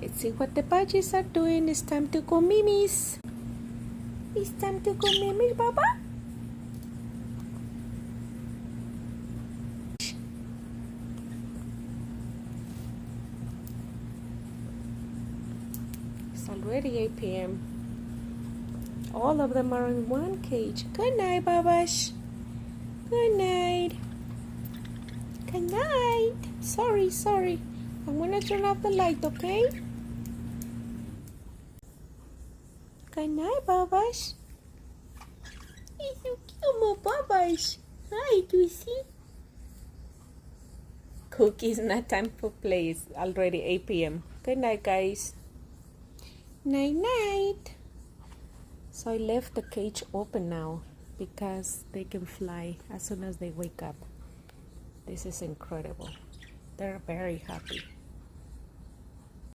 Let's see what the budgies are doing. It's time to go mimis. It's time to go mimis, Baba. It's already 8 p.m. All of them are in one cage. Good night, Babash. Good night. Good night. Sorry. I'm gonna turn off the light, okay? Good night, Babash. It's so cute, my Babash. Hi, Juicy. Cookies, not time for play. It's already 8 p.m. Good night, guys. Night. So I left the cage open now because they can fly as soon as they wake up. This is incredible. They're very happy.